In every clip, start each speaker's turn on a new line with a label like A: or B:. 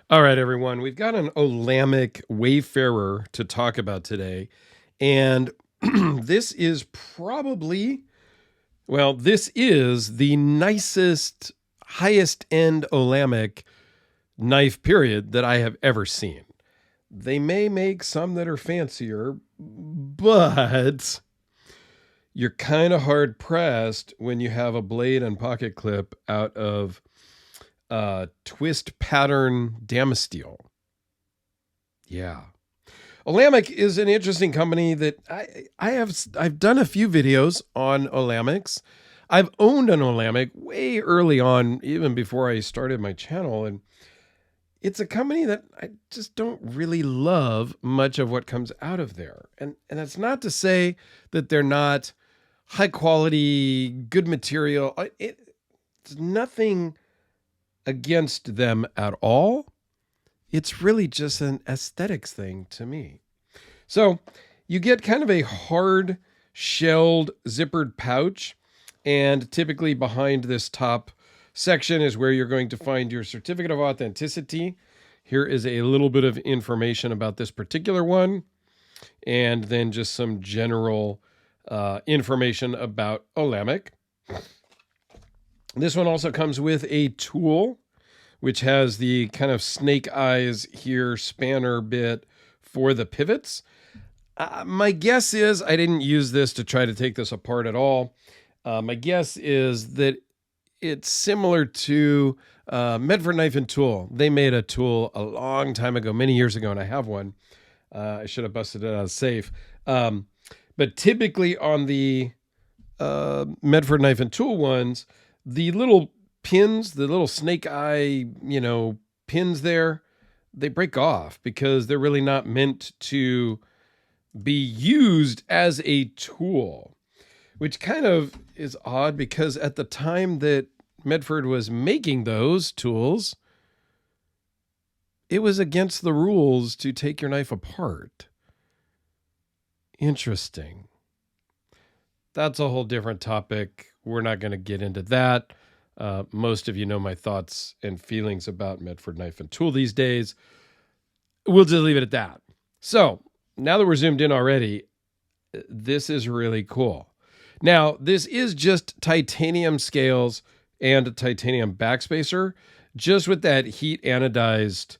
A: All right, everyone. We've got an Olamic Wayfarer to talk about today. And this is this is the nicest, highest end Olamic knife period that I have ever seen. They may make some that are fancier, but you're kind of hard pressed when you have a blade and pocket clip out of twist pattern Damasteel. Yeah. Olamic is an interesting company that I've done a few videos on Olamics. I've owned an Olamic way early on, even before I started my channel, and it's a company that I just don't really love much of what comes out of there. And that's not to say that they're not high quality, good material. It's nothing against them at all. It's really just an aesthetics thing to me. So you get kind of a hard shelled zippered pouch, and typically behind this top section is where you're going to find your certificate of authenticity. Here is a little bit of information about this particular one, and then just some general information about Olamic. This one also comes with a tool, which has the kind of snake eyes here spanner bit for the pivots. My guess is I didn't use this to try to take this apart at all. My guess is that it's similar to Medford Knife and Tool. They made a tool a long time ago, many years ago, and I have one. I should have busted it out of safe. But typically on the Medford Knife and Tool ones, the little pins, the little snake eye, pins there, they break off because they're really not meant to be used as a tool, which kind of is odd because at the time that Medford was making those tools, it was against the rules to take your knife apart. Interesting. That's a whole different topic. We're not going to get into that. Most of you know my thoughts and feelings about Medford Knife and Tool these days. We'll just leave it at that. So now that we're zoomed in already, this is really cool. Now, this is just titanium scales and a titanium backspacer, just with that heat anodized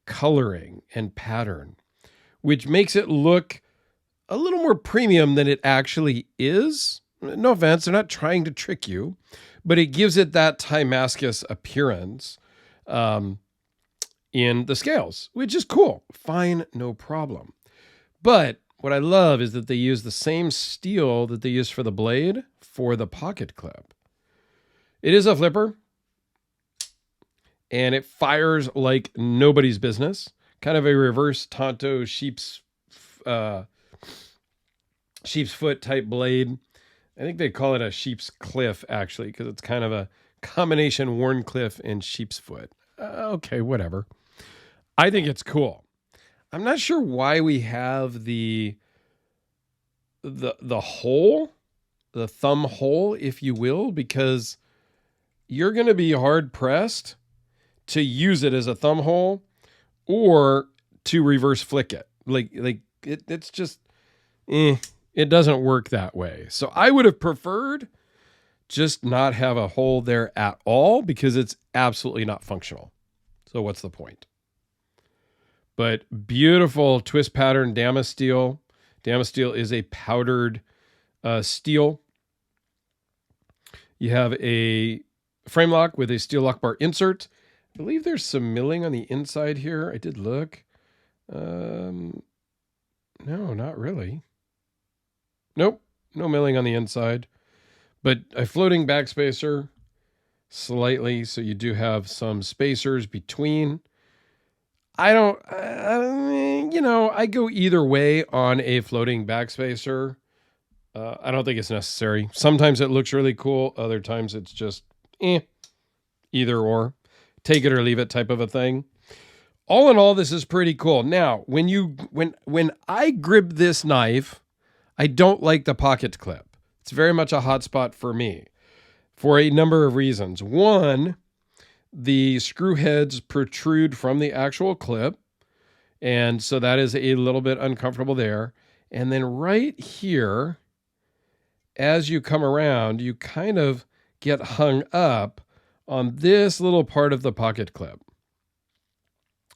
A: coloring and pattern, which makes it look a little more premium than it actually is. No offense, they're not trying to trick you, but it gives it that Timascus appearance in the scales, which is cool. Fine, no problem. But what I love is that they use the same steel that they use for the blade for the pocket clip. It is a flipper, and it fires like nobody's business. Kind of a reverse Tonto sheep's foot type blade. I think they call it a sheep's cliff, actually, because it's kind of a combination Wharncliffe and sheep's foot. Okay, whatever. I think it's cool. I'm not sure why we have the hole, the thumb hole, if you will, because you're going to be hard pressed to use it as a thumb hole or to reverse flick it. It's just, it doesn't work that way. So I would have preferred just not have a hole there at all because it's absolutely not functional. So what's the point? But beautiful twist pattern Damasteel. Damasteel is a powdered steel. You have a frame lock with a steel lock bar insert. I believe there's some milling on the inside here. I did look. No, not really. Nope, no milling on the inside. But a floating backspacer slightly, so you do have some spacers between. I go either way on a floating backspacer. I don't think it's necessary. Sometimes it looks really cool. Other times it's just either or. Take it or leave it type of a thing. All in all, this is pretty cool. Now, when I grip this knife, I don't like the pocket clip. It's very much a hot spot for me for a number of reasons. One, The screw heads protrude from the actual clip. And so that is a little bit uncomfortable there. And then right here, as you come around, you kind of get hung up on this little part of the pocket clip.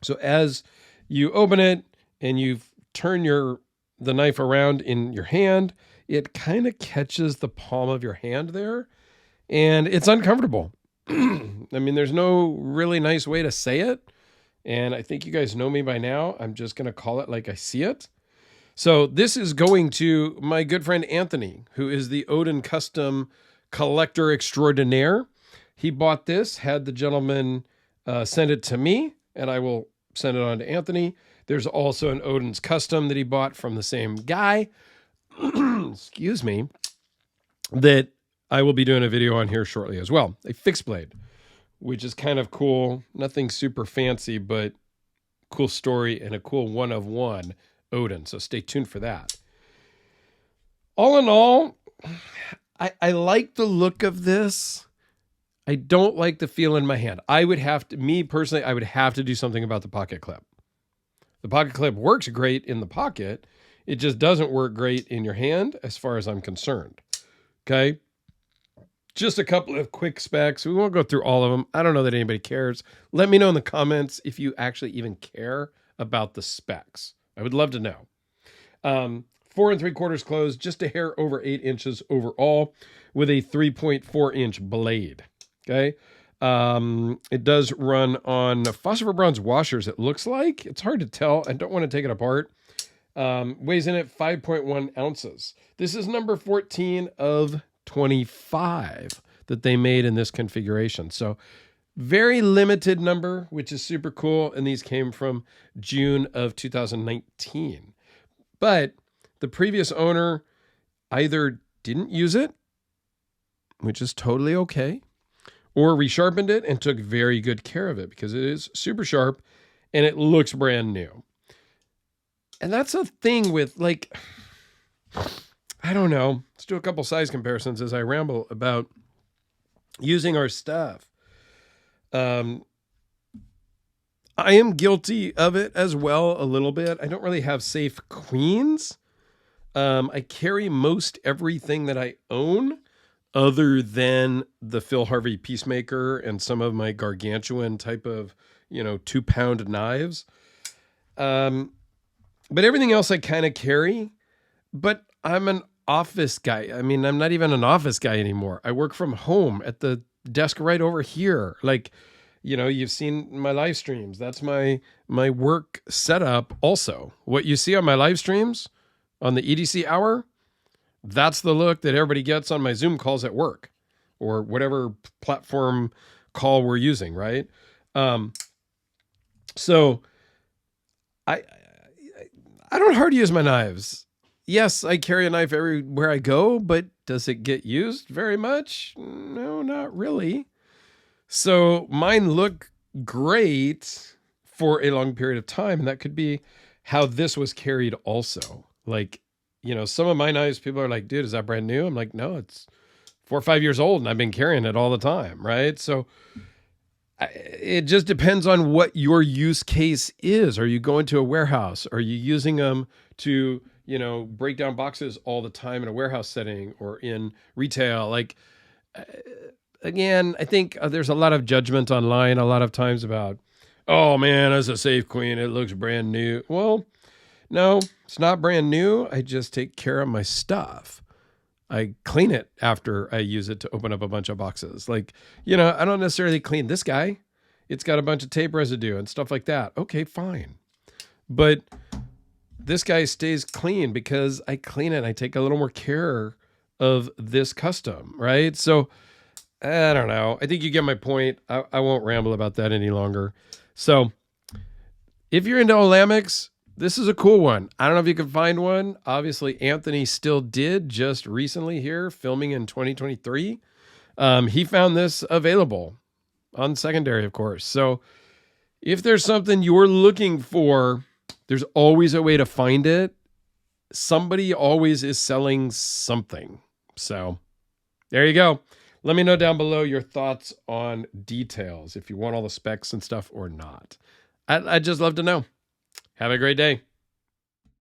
A: So as you open it and you turn the knife around in your hand, it kind of catches the palm of your hand there, and it's uncomfortable. I mean, there's no really nice way to say it, and I think you guys know me by now. I'm just going to call it like I see it. So this is going to my good friend Anthony, who is the Odin Custom Collector Extraordinaire. He bought this, had the gentleman send it to me, and I will send it on to Anthony. There's also an Odin's Custom that he bought from the same guy, excuse me, that I will be doing a video on here shortly as well. A fixed blade, which is kind of cool. Nothing super fancy, but cool story and a cool one-of-one Odin. So stay tuned for that. All in all, I like the look of this. I don't like the feel in my hand. I would have to do something about the pocket clip. The pocket clip works great in the pocket. It just doesn't work great in your hand as far as I'm concerned. Okay. Just a couple of quick specs. We won't go through all of them. I don't know that anybody cares. Let me know in the comments if you actually even care about the specs. I would love to know. 4 3/4 closed, just a hair over 8 inches overall with a 3.4-inch blade. Okay. It does run on phosphor bronze washers. It looks like it's hard to tell. I don't want to take it apart. Weighs in at 5.1 ounces. This is number 14 of 25 that they made in this configuration. So very limited number, which is super cool. And these came from June of 2019. But the previous owner either didn't use it, which is totally okay, or resharpened it and took very good care of it because it is super sharp and it looks brand new. And that's a thing with, like, I don't know. Let's do a couple size comparisons as I ramble about using our stuff. I am guilty of it as well a little bit. I don't really have safe queens. I carry most everything that I own other than the Phil Harvey Peacemaker and some of my gargantuan type of, 2-pound knives. But everything else I kind of carry. But I'm an office guy. I mean, I'm not even an office guy anymore. I work from home at the desk right over here. Like, you've seen my live streams. That's my work setup also. What you see on my live streams on the EDC hour, that's the look that everybody gets on my Zoom calls at work or whatever platform call we're using, right? So I don't hard use my knives. Yes, I carry a knife everywhere I go, but does it get used very much? No, not really. So mine look great for a long period of time, and that could be how this was carried also. Like, some of my knives, people are like, dude, is that brand new? I'm like, no, it's 4 or 5 years old and I've been carrying it all the time. Right. So it just depends on what your use case is. Are you going to a warehouse? Are you using them to, break down boxes all the time in a warehouse setting or in retail? Like, again, I think there's a lot of judgment online a lot of times about, oh man, as a safe queen, it looks brand new. Well, no, it's not brand new. I just take care of my stuff. I clean it after I use it to open up a bunch of boxes. Like, I don't necessarily clean this guy. It's got a bunch of tape residue and stuff like that. Okay, fine. But this guy stays clean because I clean it and I take a little more care of this custom, right? So I don't know. I think you get my point. I won't ramble about that any longer. So if you're into Olamics, this is a cool one. I don't know if you can find one. Obviously, Anthony still did just recently here, filming in 2023. He found this available on secondary, of course. So if there's something you're looking for, there's always a way to find it. Somebody always is selling something. So there you go. Let me know down below your thoughts on details, if you want all the specs and stuff or not. I'd just love to know. Have a great day.